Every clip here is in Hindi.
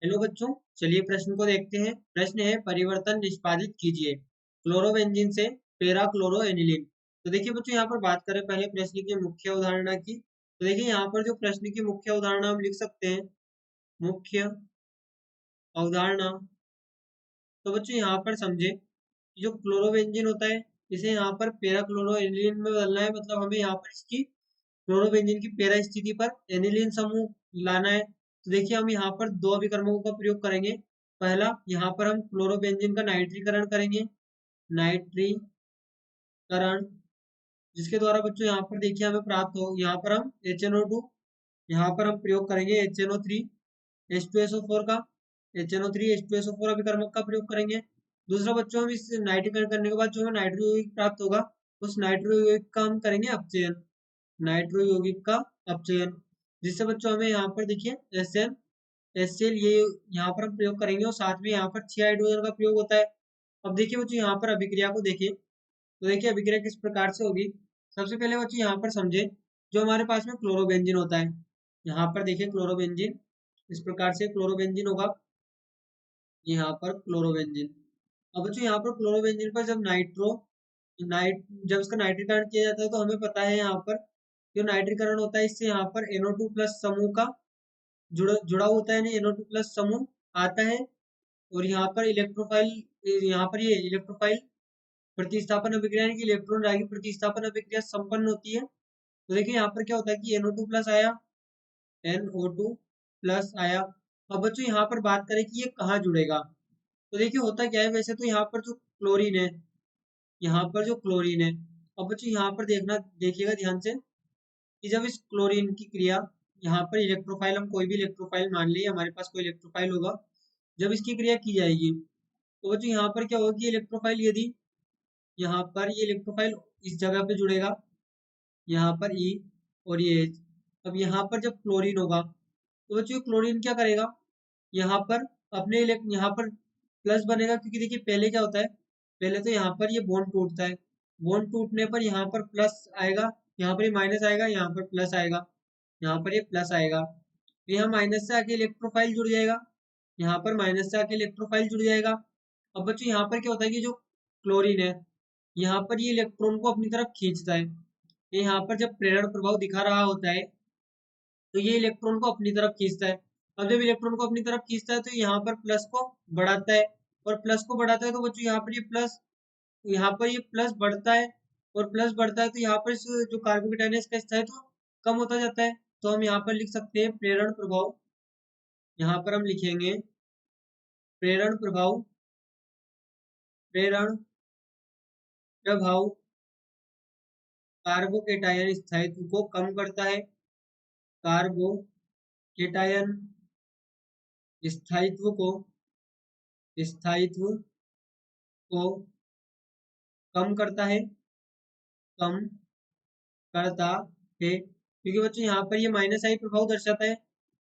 हेलो बच्चों, चलिए प्रश्न को देखते हैं। प्रश्न है, परिवर्तन निष्पादित कीजिए क्लोरोबेंजीन से पेरा क्लोरो एनिलीन। तो देखिए बच्चों, यहाँ पर बात करें पहले प्रश्न की मुख्य अवधारणा की। तो देखिए यहाँ पर जो प्रश्न की मुख्य अवधारणा हम लिख सकते हैं, मुख्य अवधारणा। तो बच्चों यहाँ पर समझे कि जो क्लोरोबेंजीन होता है, इसे यहाँ पर पेरा क्लोरो एनिलीन में बदलना है। मतलब हमें यहाँ पर इसकी क्लोरोबेंजीन की पेरा स्थिति पर एनिलीन समूह लाना है। तो देखिए हम यहाँ पर दो अभिकर्मकों का प्रयोग करेंगे। पहला, यहाँ पर हम क्लोरोबेंजीन का नाइट्रीकरण करेंगे, नाइट्रीकरण, जिसके द्वारा बच्चों यहाँ पर देखिए हमें प्राप्त हो, यहाँ पर हम HNO2, यहाँ पर हम प्रयोग करेंगे HNO3 H2SO4 का, HNO3 H2SO4 अभिकर्मक का प्रयोग करेंगे। दूसरा बच्चों, हम इस नाइट्रीकरण करने के बाद जो हमें नाइट्रो यौगिक प्राप्त होगा, उस नाइट्रो यौगिक का हम करेंगे अपचयन, नाइट्रो यौगिक का अपचयन, जिससे बच्चों हमें यहाँ पर देखिए HCl ये यहाँ पर हम प्रयोग करेंगे, और साथ में यहाँ पर 6 हाइड्रोजन का प्रयोग होता है। अब देखिए बच्चों यहाँ पर अभिक्रिया को देखिए, तो देखिए अभिक्रिया किस प्रकार से होगी। सबसे पहले बच्चों यहाँ पर समझे, जो हमारे पास में क्लोरोबेंजीन होता है, यहाँ पर देखिए क्लोरोबेंजीन इस प्रकार से क्लोरोबेंजीन होगा, यहाँ पर क्लोरोबेंजीन। अब बच्चों यहाँ पर क्लोरोबेंजीन पर जब जब इसका नाइट्रीकरण किया जाता है, तो हमें पता है यहाँ पर जो नाइट्रीकरण होता है, इससे यहाँ पर NO2 प्लस समूह का जुड़ा होता है, यानी NO2 प्लस समूह आता है। और यहाँ पर यहाँ पर ये इलेक्ट्रोफाइल प्रतिस्थापन अभिक्रिया, यानी कि इलेक्ट्रॉन रागी प्रतिस्थापन अभिक्रिया संपन्न होती है। तो देखिए यहाँ पर क्या होता है कि NO2 प्लस आया, NO2 प्लस आया। अब बच्चों यहाँ पर बात करें कि ये कहाँ जुड़ेगा, तो देखिए होता क्या है, वैसे तो यहाँ पर जो क्लोरीन है, यहाँ पर जो क्लोरीन है, अब बच्चों यहाँ पर देखिएगा ध्यान से कि जब इस क्लोरीन की क्रिया, यहाँ पर इलेक्ट्रोफाइल, हम कोई भी इलेक्ट्रोफाइल मान लीजिए, हमारे पास कोई इलेक्ट्रोफाइल होगा, जब इसकी क्रिया की जाएगी, तो बच्चों यहाँ पर क्या होगा कि इलेक्ट्रोफाइल, यदि यहाँ पर ये इलेक्ट्रोफाइल इस जगह पे जुड़ेगा, यहाँ पर E और ये H। अब यहाँ पर जब क्लोरीन होगा, तो बच्चों क्लोरीन क्या करेगा, यहाँ पर यहाँ पर प्लस बनेगा, क्योंकि देखिए पहले क्या होता है, पहले तो यहाँ पर ये बॉन्ड टूटता है, बॉन्ड टूटने पर यहाँ पर प्लस आएगा, यहाँ पर ये माइनस आएगा, यहाँ पर प्लस आएगा, यहाँ पर ये प्लस आएगा, तो यहाँ माइनस से आके इलेक्ट्रोफाइल जुड़ जाएगा, यहाँ पर माइनस से आके इलेक्ट्रोफाइल जुड़ जाएगा। अब बच्चों यहाँ पर क्या होता है कि जो क्लोरीन है, यहाँ पर ये इलेक्ट्रॉन को अपनी तरफ खींचता है। यहाँ पर जब प्रेरण प्रभाव दिखा रहा होता है, तो ये इलेक्ट्रॉन को अपनी तरफ खींचता है। अब जब इलेक्ट्रॉन को अपनी तरफ खींचता है, तो यहाँ पर प्लस को बढ़ाता है, और प्लस को बढ़ाता है, तो बच्चों यहाँ पर ये प्लस, यहाँ पर ये प्लस बढ़ता है, और प्लस बढ़ता है, तो यहाँ पर जो कार्बोकेटायन है, इसका स्थायित्व कम होता जाता है। तो हम यहाँ पर लिख सकते हैं प्रेरण प्रभाव, यहाँ पर हम लिखेंगे प्रेरण प्रभाव, प्रेरण प्रभाव कार्बोकेटायन स्थायित्व को कम करता है, कार्बोकेटायन स्थायित्व को स्थायित्व को कम करता है, कम करता है, क्योंकि बच्चों यहाँ पर ये माइनस आई प्रभाव दर्शाता है,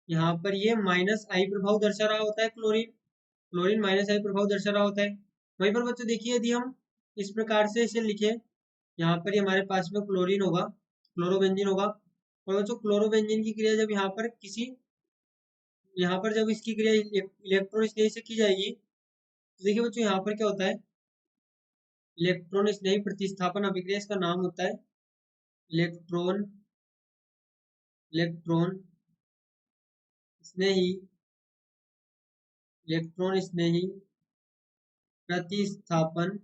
यहाँ पर ये माइनस आई प्रभाव दर्शा रहा होता है, क्लोरीन क्लोरीन माइनस आई प्रभाव दर्शा रहा होता है। वहीं पर बच्चों देखिए, यदि हम इस प्रकार से इसे लिखें, यहाँ पर ये हमारे पास में क्लोरीन होगा, क्लोरोबेंजीन होगा, और बच्चों क्लोरोबेंजीन की क्रिया जब यहाँ पर यहाँ पर जब इसकी क्रिया इलेक्ट्रॉन स्नेही से की जाएगी, तो देखिए बच्चों यहाँ पर क्या होता है, इलेक्ट्रॉन स्नेही प्रतिस्थापन अभिक्रिया इसका नाम होता है, इलेक्ट्रॉन इलेक्ट्रॉन स्नेही इलेक्ट्रॉन स्नेही प्रतिस्थापन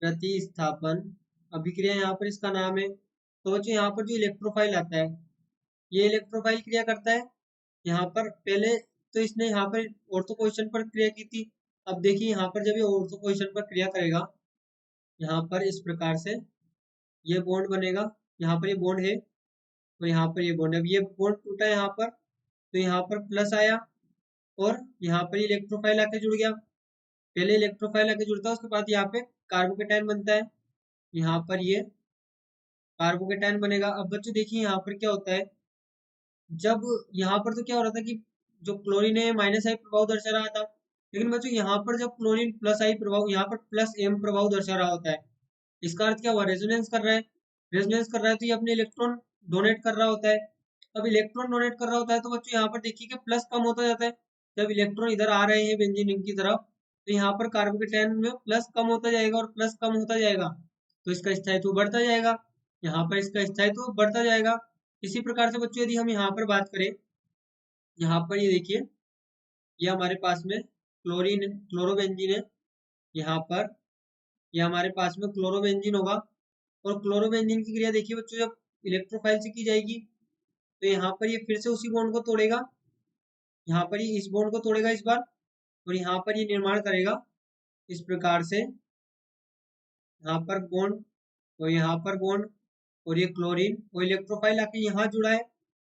प्रतिस्थापन अभिक्रिया, यहाँ पर इसका नाम है। तो बच्चों यहाँ पर जो इलेक्ट्रोफाइल आता है, ये इलेक्ट्रोफाइल क्रिया करता है, यहाँ पर पहले तो इसने यहाँ पर ऑर्थो पोजीशन पर क्रिया की थी। अब देखिए यहाँ पर जब ये ऑर्थो पोजीशन पर क्रिया करेगा, यहाँ पर इस प्रकार से ये बॉन्ड बनेगा, यहाँ पर ये बॉन्ड है, और यहाँ पर ये बॉन्ड है। अब ये बॉन्ड टूटा है यहाँ पर, तो यहाँ पर प्लस आया, और यहाँ पर इलेक्ट्रोफाइल आके जुड़ गया। पहले इलेक्ट्रोफाइल आके जुड़ता है, उसके बाद यहाँ पे कार्बोकेटायन बनता है, यहाँ पर ये कार्बोकेटायन बनेगा। अब बच्चों देखिए यहाँ पर क्या होता है, जब यहाँ पर तो क्या हो रहा था कि जो क्लोरीन है माइनस आई प्रभाव दर्शा रहा था, लेकिन बच्चों यहाँ पर जब क्लोरीन प्लस आई प्रभाव, यहाँ पर प्लस एम प्रभाव दर्शा रहा होता है, इसका अर्थ क्या हुआ, रेजोनेंस कर रहा है, रेजोनेंस कर रहा है, तो ये अपने इलेक्ट्रॉन डोनेट कर रहा होता है। अब इलेक्ट्रॉन डोनेट कर रहा होता है तो बच्चों यहाँ पर देखिए कि प्लस कम होता जाता है। जब इलेक्ट्रॉन इधर आ रहे हैं बेंजीन रिंग की तरफ तो यहाँ पर कार्बोकेटायन में प्लस कम होता जाएगा और प्लस कम होता जाएगा, तो इसका स्थायित्व बढ़ता जाएगा, यहाँ पर इसका स्थायित्व बढ़ता जाएगा। इसी प्रकार से बच्चों यदि हम यहाँ पर बात करें, यहाँ पर ये देखिए ये हमारे पास में क्लोरीन क्लोरोबेंजीन है, यहाँ पर ये हमारे पास में क्लोरोबेंजीन होगा। और क्लोरोबेंजीन की क्रिया देखिए बच्चों जब इलेक्ट्रोफाइल से की जाएगी तो यहाँ पर ये फिर से उसी बॉन्ड को तोड़ेगा, यहाँ पर ये इस बॉन्ड को तोड़ेगा इस बार, और यहाँ पर ये निर्माण करेगा इस प्रकार से, यहाँ पर बॉन्ड और यहाँ पर बॉन्ड, और ये क्लोरीन और इलेक्ट्रोफाइल आके यहाँ जुड़ा है,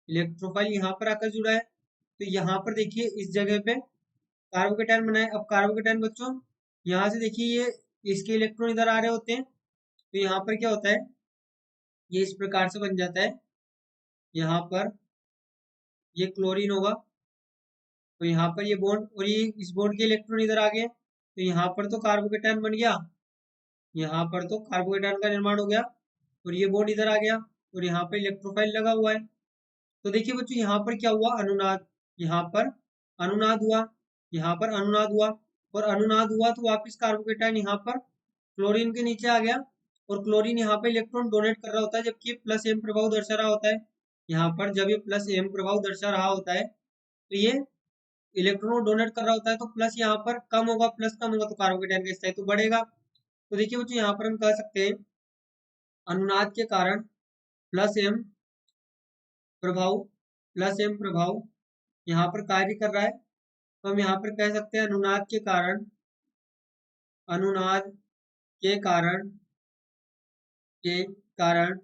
इलेक्ट्रोफाइल यहाँ पर आकर जुड़ा है। तो यहाँ पर देखिए इस जगह पे कार्बोकेटायन बनाए। अब कार्बोकेटायन बच्चों यहाँ से देखिए ये इसके इलेक्ट्रॉन इधर आ रहे होते हैं, तो यहाँ पर क्या होता है, ये इस प्रकार से बन जाता है, यहाँ पर ये क्लोरीन होगा, तो यहाँ पर ये बॉन्ड और ये इस बॉन्ड के इलेक्ट्रॉन इधर आ गए, तो यहाँ पर तो कार्बोकेटायन बन गया, यहाँ पर तो कार्बोकेटायन का निर्माण हो गया, और ये बॉन्ड इधर आ गया, और यहाँ पर इलेक्ट्रोफाइल लगा हुआ है। तो देखिए बच्चों यहाँ पर क्या हुआ, अनुनाद, यहाँ पर अनुनाद हुआ, यहाँ पर अनुनाद हुआ, और अनुनाद हुआ तो वापिस कार्बोकेटायन यहाँ पर क्लोरीन के नीचे आ गया, और क्लोरीन यहाँ पर इलेक्ट्रॉन डोनेट कर रहा होता है जबकि प्लस एम प्रभाव दर्शा रहा होता है। यहाँ पर जब ये प्लस एम प्रभाव दर्शा रहा होता है तो ये इलेक्ट्रॉन डोनेट कर रहा होता है, तो प्लस यहाँ पर कम होगा, प्लस कम होगा तो कार्बोकेटायन का स्थायित्व तो बढ़ेगा। तो देखिए बच्चों यहाँ पर हम कह सकते हैं अनुनाद के कारण प्लस एम प्रभाव, प्लस एम प्रभाव यहाँ पर कार्य कर रहा है, तो हम यहाँ पर कह सकते हैं अनुनाद के कारण, अनुनाद के कारण, के कारण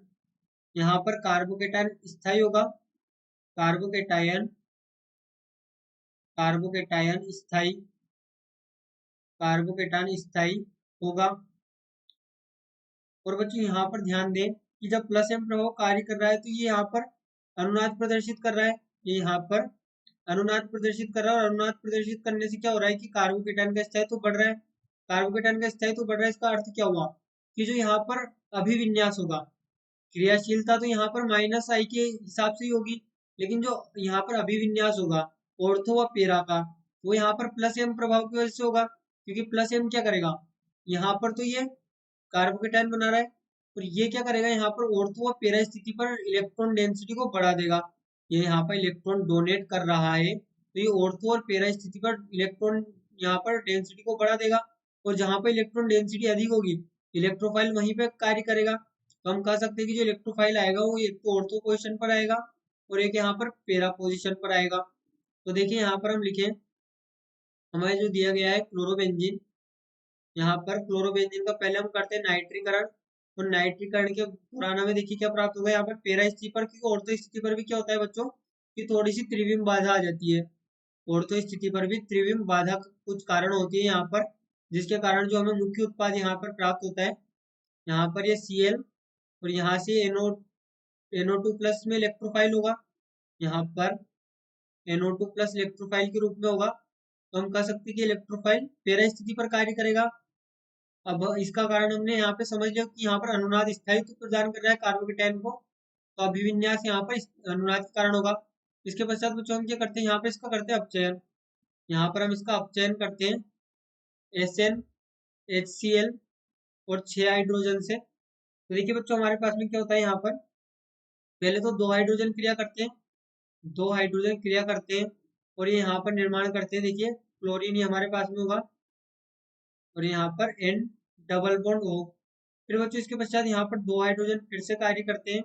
यहाँ पर कार्बोकेटायन स्थायी होगा, कार्बोकेटायन, कार्बोकेटायन स्थायी, कार्बोकेटायन स्थायी होगा। और बच्चों यहाँ पर ध्यान दें कि जब प्लस एम प्रभाव कार्य कर रहा है तो ये यहाँ पर अनुनाद प्रदर्शित कर रहा है, ये यहाँ पर अनुनाद प्रदर्शित कर रहा है, और अनुनाद प्रदर्शित करने से क्या हो रहा है कि कार्बोकेटायन का स्थायित्व बढ़ रहा है, कार्बोकेटायन का स्थायित्व बढ़ रहा है। इसका अर्थ क्या हुआ कि जो यहाँ पर अभिविन्यास होगा, क्रियाशीलता तो यहाँ पर माइनस आई के हिसाब से ही होगी, लेकिन जो यहाँ पर अभिविन्यास होगा ऑर्थो व पेरा का, वो यहाँ पर प्लस एम प्रभाव की वजह से होगा, क्योंकि प्लस एम क्या करेगा, यहाँ पर तो ये कार्बोकेटायन बना रहा है, और ये क्या करेगा यहाँ पर ऑर्थो व पेरा स्थिति पर इलेक्ट्रॉन डेंसिटी को बढ़ा देगा। ये यहाँ पर इलेक्ट्रॉन डोनेट कर रहा है तो ये ऑर्थो और पेरा स्थिति पर इलेक्ट्रॉन यहाँ पर डेंसिटी को बढ़ा देगा, और जहाँ पर इलेक्ट्रॉन डेंसिटी अधिक होगी इलेक्ट्रोफाइल वहीं पे कार्य करेगा। तो हम कह सकते हैं कि जो इलेक्ट्रोफाइल आएगा वो एक तो ऑर्थो पोजिशन पर आएगा और एक यहाँ पर पेरा पोजिशन पर आएगा। तो देखिए यहाँ पर हम लिखें, हमें जो दिया गया है क्लोरोबेंजीन, यहाँ पर क्लोरोबेंजीन का पहले हम करते हैं नाइट्रीकरण, और नाइट्रीकरण के दौरान हमें देखिए क्या प्राप्त होगा, यहाँ पर पेरा स्थिति पर, क्योंकि ऑर्थो स्थिति पर भी क्या होता है बच्चों कि थोड़ी सी त्रिविम बाधा आ जाती है, ऑर्थो स्थिति पर भी त्रिविम बाधा कुछ कारण होती है यहाँ पर, जिसके कारण जो हमें मुख्य उत्पाद यहाँ पर प्राप्त होता है, यहाँ पर ये Cl और यहाँ से NO2 प्लस में इलेक्ट्रोफाइल होगा, यहाँ पर NO2 प्लस इलेक्ट्रोफाइल के रूप में होगा। तो हम कह सकते हैं कि इलेक्ट्रोफाइल पेरा स्थिति पर कार्य करेगा। अब इसका कारण हमने यहाँ पे समझ लिया कि यहाँ पर अनुनाद स्थायित्व प्रदान कर रहा है कार्बोकेटायन को, तो अभिविन्यास यहाँ पर अनुनाद के कारण होगा। इसके पश्चात बच्चों हम क्या करते हैं, यहाँ पे इसका करते हैं अपचयन, यहाँ पर हम इसका अपचयन करते हैं SN HCl और 6 हाइड्रोजन से। तो देखिए बच्चों हमारे पास में क्या होता है, यहाँ पर पहले तो 2 हाइड्रोजन क्रिया करते हैं, 2 हाइड्रोजन क्रिया करते हैं और ये यहाँ पर निर्माण करते हैं। देखिए क्लोरीन ये हमारे पास में होगा और यहाँ पर N डबल बॉन्ड O। फिर बच्चों इसके पश्चात यहाँ पर 2 हाइड्रोजन फिर से कार्य करते हैं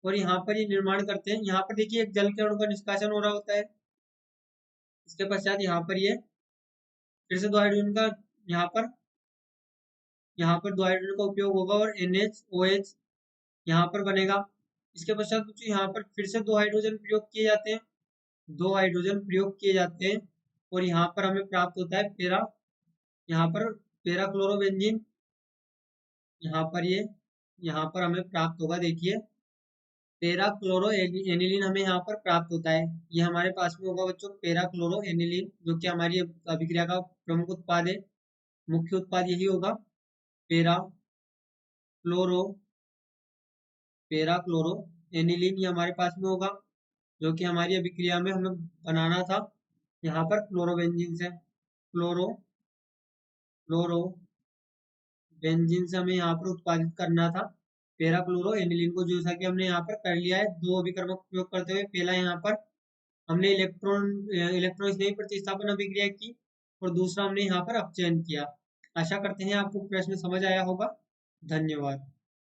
और यहाँ पर ये निर्माण करते हैं। यहाँ पर देखिए एक जल के अणु का निष्कासन हो रहा होता है। इसके पश्चात यहाँ पर ये फिर से 2 हाइड्रोजन का यहाँ पर 2 हाइड्रोजन का उपयोग होगा और NH OH यहाँ पर बनेगा। इसके पश्चात बच्चों यहाँ पर फिर से 2 हाइड्रोजन प्रयोग किए जाते हैं, 2 हाइड्रोजन प्रयोग किए जाते हैं और यहाँ पर हमें प्राप्त होता है पेरा, यहाँ पर पेरा क्लोरोबेंजीन, यहाँ पर हमें प्राप्त होगा। देखिए पेरा क्लोरो एनिलीन हमें यहाँ पर प्राप्त होता है, ये हमारे पास में होगा बच्चों पेरा क्लोरो एनिलीन, जो कि हमारी अभिक्रिया का प्रमुख उत्पाद है, मुख्य उत्पाद यही होगा पेरा क्लोरो एनिलीन, ये हमारे पास में होगा। जो कि हमारी अभिक्रिया में हमें बनाना था यहाँ पर क्लोरोबेंजीन से। क्लोरो बेंजीन से हमें यहाँ पर उत्पादित करना था पैरा क्लोरो एनिलीन को, जैसा कि हमने यहाँ पर कर लिया है दो अभिकर्मक प्रयोग करते हुए। पहला यहाँ पर हमने इलेक्ट्रॉन से प्रतिस्थापन अभिक्रिया की और दूसरा हमने यहाँ पर अपचयन किया। आशा करते हैं आपको प्रश्न समझ आया होगा। धन्यवाद।